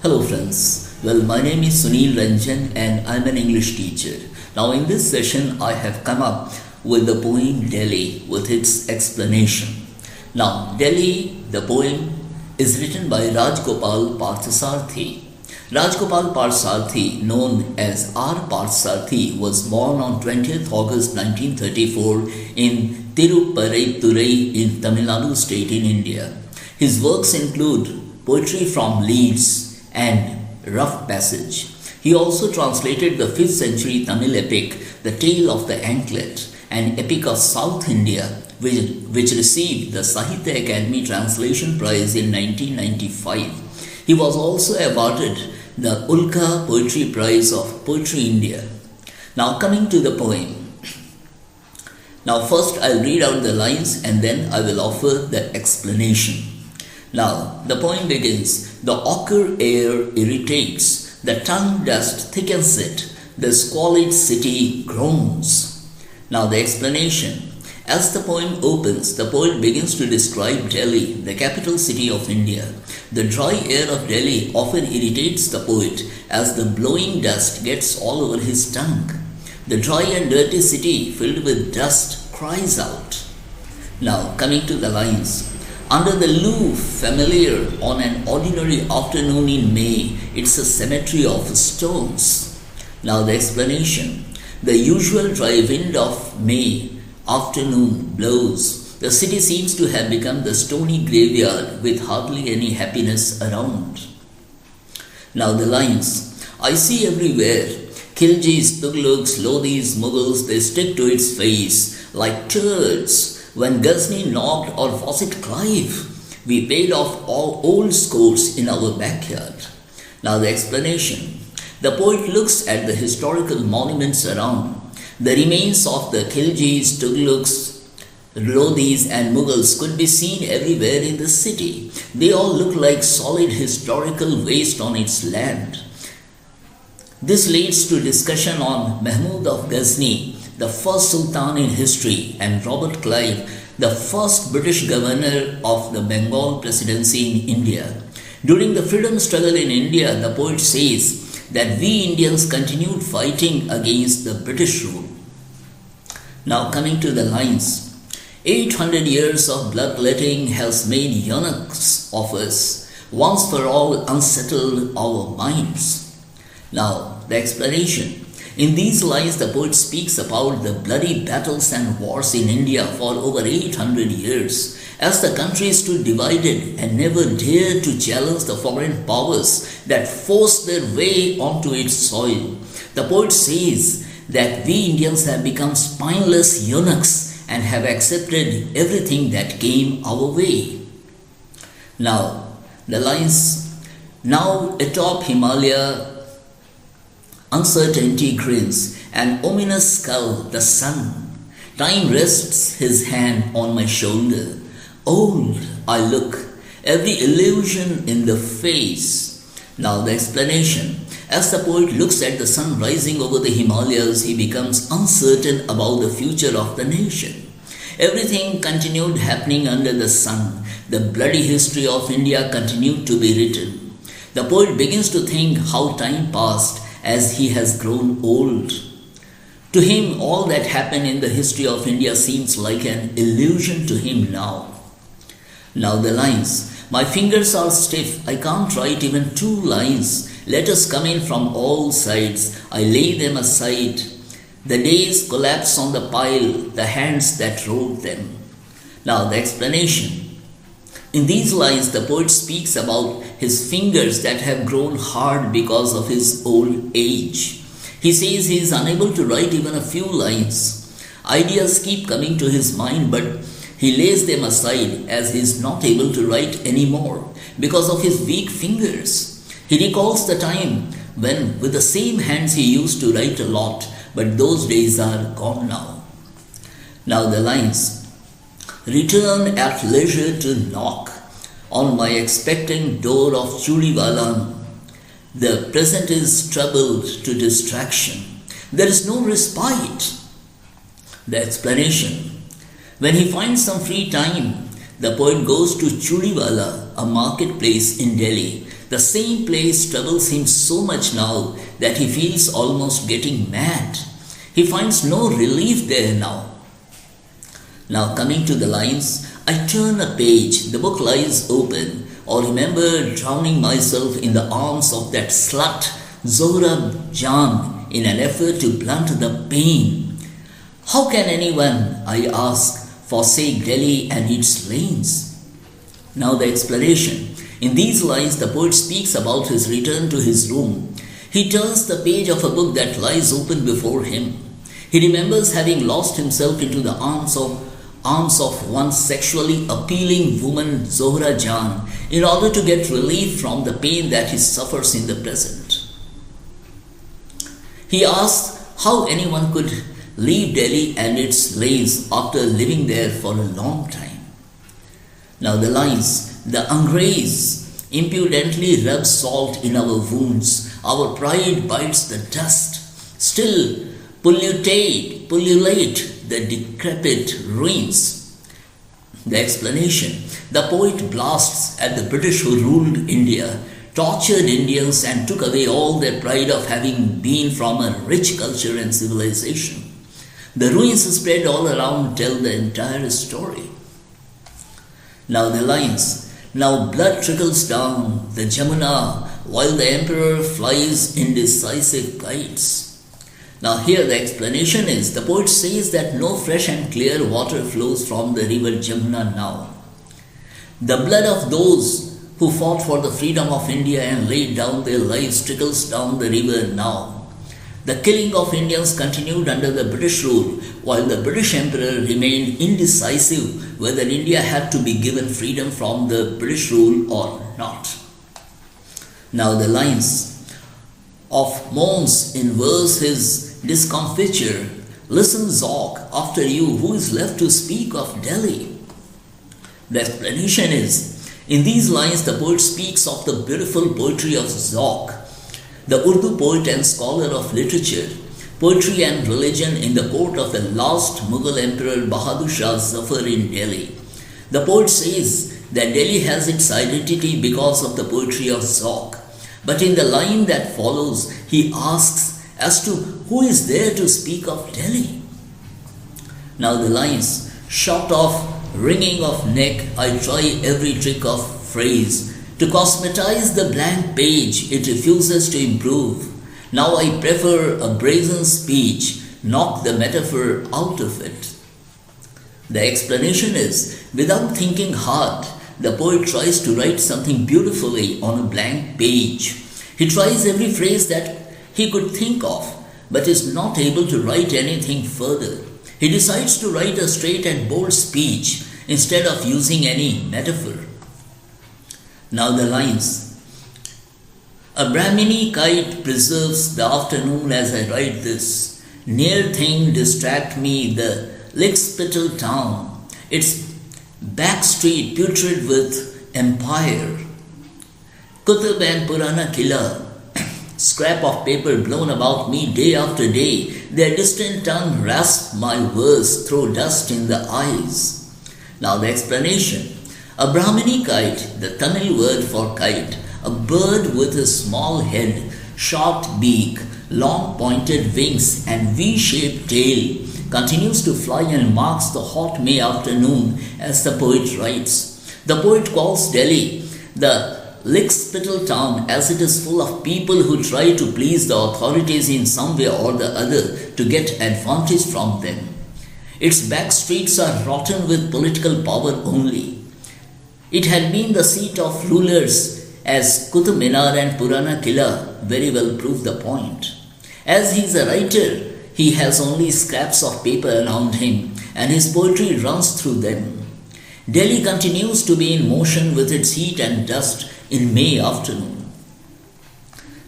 Hello friends. Well, my name is Sunil Ranjan and I'm an English teacher. Now in this session I have come up with the poem Delhi with its explanation. Now Delhi, the poem, is written by R.Parthasarthy. R.Parthasarthy, known as R.Parthasarthy, was born on 20th August 1934 in Tirupparatturai in Tamil Nadu state in India. His works include poetry from Leads and Rough Passage. He also translated the 5th century Tamil epic, The Tale of the Anklet, an epic of South India, which received the Sahitya Academy Translation Prize in 1995. He was also awarded the Ulka Poetry Prize of Poetry India. Now coming to the poem. Now first I'll read out the lines and then I will offer the explanation. Now the poem begins. The ochre air irritates, the tongue dust thickens it, the squalid city groans. Now the explanation. As the poem opens, the poet begins to describe Delhi, the capital city of India. The dry air of Delhi often irritates the poet as the blowing dust gets all over his tongue. The dry and dirty city filled with dust cries out. Now coming to the lines. Under the loof, familiar on an ordinary afternoon in May, it's a cemetery of stones. Now the explanation. The usual dry wind of May afternoon blows. The city seems to have become the stony graveyard with hardly any happiness around. Now the lines. I see everywhere Khiljis, Tughlaqs, Lodhis, Mughals, they stick to its face like turds. When Ghazni knocked, or was it Clive? We paid off all old scores in our backyard. Now the explanation. The poet looks at the historical monuments around. The remains of the Khiljis, Tughlaqs, Lodhis and Mughals could be seen everywhere in the city. They all look like solid historical waste on its land. This leads to discussion on Mahmud of Ghazni, the first Sultan in history, and Robert Clive, the first British governor of the Bengal presidency in India. During the freedom struggle in India, the poet says that we Indians continued fighting against the British rule. Now coming to the lines. 800 years of bloodletting has made eunuchs of us, once for all unsettled our minds. Now the explanation. In these lines, the poet speaks about the bloody battles and wars in India for over 800 years, as the country stood divided and never dared to challenge the foreign powers that forced their way onto its soil. The poet says that we Indians have become spineless eunuchs and have accepted everything that came our way. Now, the lines. Now atop Himalaya, uncertainty grins, an ominous skull, the sun. Time rests his hand on my shoulder. Old I look, every illusion in the face. Now the explanation. As the poet looks at the sun rising over the Himalayas, he becomes uncertain about the future of the nation. Everything continued happening under the sun. The bloody history of India continued to be written. The poet begins to think how time passed as he has grown old. To him, all that happened in the history of India seems like an illusion to him now. Now the lines. My fingers are stiff, I can't write even 2 lines. Letters come in from all sides, I lay them aside. The days collapse on the pile, the hands that wrote them. Now the explanation. In these lines, the poet speaks about his fingers that have grown hard because of his old age. He says he is unable to write even a few lines. Ideas keep coming to his mind, but he lays them aside as he is not able to write anymore because of his weak fingers. He recalls the time when with the same hands he used to write a lot, but those days are gone now. Now the lines. Return at leisure to knock on my expectant door of Churiwala. The present is troubled to distraction. There is no respite. The explanation. When he finds some free time, the poet goes to Churiwala, a marketplace in Delhi. The same place troubles him so much now that he feels almost getting mad. He finds no relief there now. Now coming to the lines, I turn a page, the book lies open, or remember drowning myself in the arms of that slut Zohra Jan in an effort to blunt the pain. How can anyone, I ask, forsake Delhi and its lanes? Now the explanation. In these lines, the poet speaks about his return to his room. He turns the page of a book that lies open before him. He remembers having lost himself into the arms of one sexually appealing woman, Zohra Jan, in order to get relief from the pain that he suffers in the present. He asks how anyone could leave Delhi and its lanes after living there for a long time. Now the lines, the Angrez impudently rubs salt in our wounds, our pride bites the dust, still pullulate the decrepit ruins. The explanation, the poet blasts at the British who ruled India, tortured Indians and took away all their pride of having been from a rich culture and civilization. The ruins spread all around tell the entire story. Now the lines, now blood trickles down the Jamuna while the emperor flies indecisive kites. Now here the explanation is, the poet says that no fresh and clear water flows from the river Jamuna now. The blood of those who fought for the freedom of India and laid down their lives trickles down the river now. The killing of Indians continued under the British rule, while the British Emperor remained indecisive whether India had to be given freedom from the British rule or not. Now the lines of Mons in verse his discomfiture, listen Zok, after you, who is left to speak of Delhi? The explanation is, in these lines the poet speaks of the beautiful poetry of Zok, the Urdu poet and scholar of literature, poetry and religion in the court of the last Mughal Emperor Bahadur Shah Zafar in Delhi. The poet says that Delhi has its identity because of the poetry of Zok. But in the line that follows, he asks as to who is there to speak of Delhi. Now the lines, short off, wringing of neck, I try every trick of phrase. To cosmetize the blank page, it refuses to improve. Now I prefer a brazen speech, knock the metaphor out of it. The explanation is, without thinking hard, the poet tries to write something beautifully on a blank page. He tries every phrase that he could think of, but is not able to write anything further. He decides to write a straight and bold speech instead of using any metaphor. Now the lines. A Brahmini kite preserves the afternoon as I write this. Near thing distract me the lickspittle town, its back street putrid with empire. Kutub and Purana Killa, scrap of paper blown about me day after day, their distant tongue rasp my verse, throw dust in the eyes. Now the explanation. A Brahmini kite, the Tamil word for kite, a bird with a small head, short beak, long pointed wings and V-shaped tail, continues to fly and marks the hot May afternoon as the poet writes. The poet calls Delhi the lickspittle town as it is full of people who try to please the authorities in some way or the other to get advantage from them. Its back streets are rotten with political power only. It had been the seat of rulers, as Qutub Minar and Purana Killa very well prove the point. As he is a writer, he has only scraps of paper around him, and his poetry runs through them. Delhi continues to be in motion with its heat and dust in May afternoon.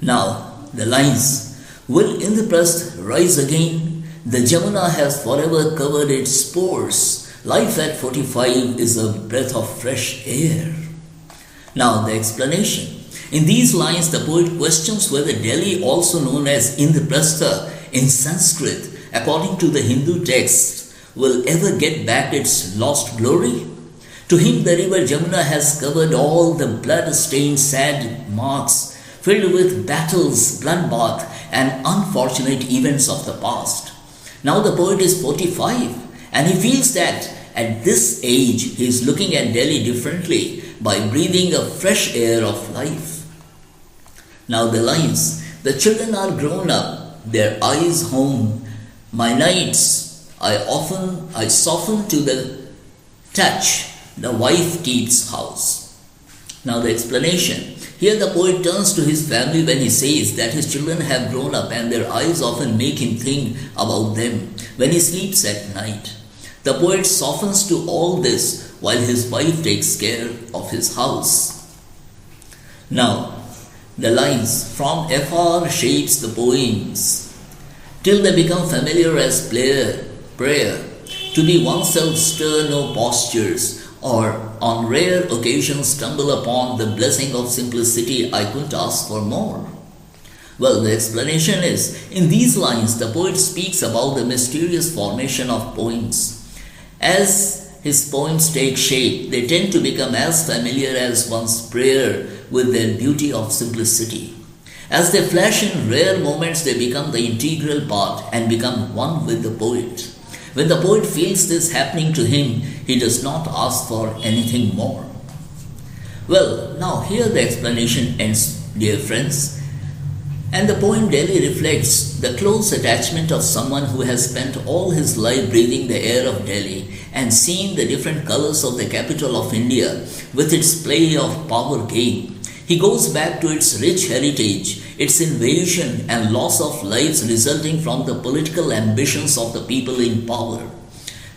Now, the lines, will Indraprastha rise again? The Jamuna has forever covered its spores. Life at 45 is a breath of fresh air. Now the explanation. In these lines, the poet questions whether Delhi, also known as Indraprastha in Sanskrit, according to the Hindu text, will ever get back its lost glory. To him, the river Jamuna has covered all the blood-stained sad marks filled with battles, bloodbath, and unfortunate events of the past. Now the poet is 45 and he feels that at this age he is looking at Delhi differently by breathing a fresh air of life. Now the lines, the children are grown up, their eyes home, my nights I soften to the touch, the wife keeps house. Now the explanation. Here the poet turns to his family when he says that his children have grown up and their eyes often make him think about them when he sleeps at night. The poet softens to all this while his wife takes care of his house. Now, the lines from afar shapes the poems till they become familiar as prayer. To be oneself stir no postures, or on rare occasions stumble upon the blessing of simplicity, I couldn't ask for more. Well, the explanation is, in these lines, the poet speaks about the mysterious formation of poems. As his poems take shape, they tend to become as familiar as one's prayer with their beauty of simplicity. As they flash in rare moments, they become the integral part and become one with the poet. When the poet feels this happening to him, he does not ask for anything more. Well, now here the explanation ends, dear friends. And the poem Delhi reflects the close attachment of someone who has spent all his life breathing the air of Delhi and seeing the different colors of the capital of India with its play of power game. He goes back to its rich heritage, its invasion and loss of lives resulting from the political ambitions of the people in power.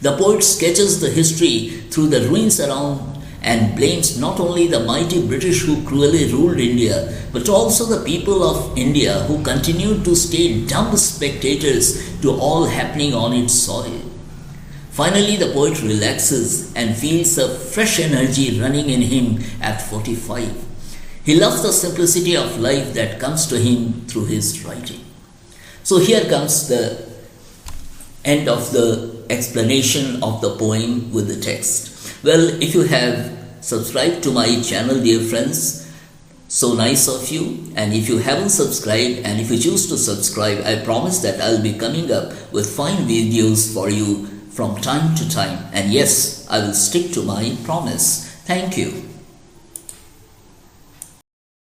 The poet sketches the history through the ruins around and blames not only the mighty British who cruelly ruled India, but also the people of India who continued to stay dumb spectators to all happening on its soil. Finally, the poet relaxes and feels a fresh energy running in him at 45. He loves the simplicity of life that comes to him through his writing. So here comes the end of the explanation of the poem with the text. Well, if you have subscribed to my channel, dear friends, so nice of you. And if you haven't subscribed and if you choose to subscribe, I promise that I'll be coming up with fine videos for you from time to time. And yes, I will stick to my promise. Thank you.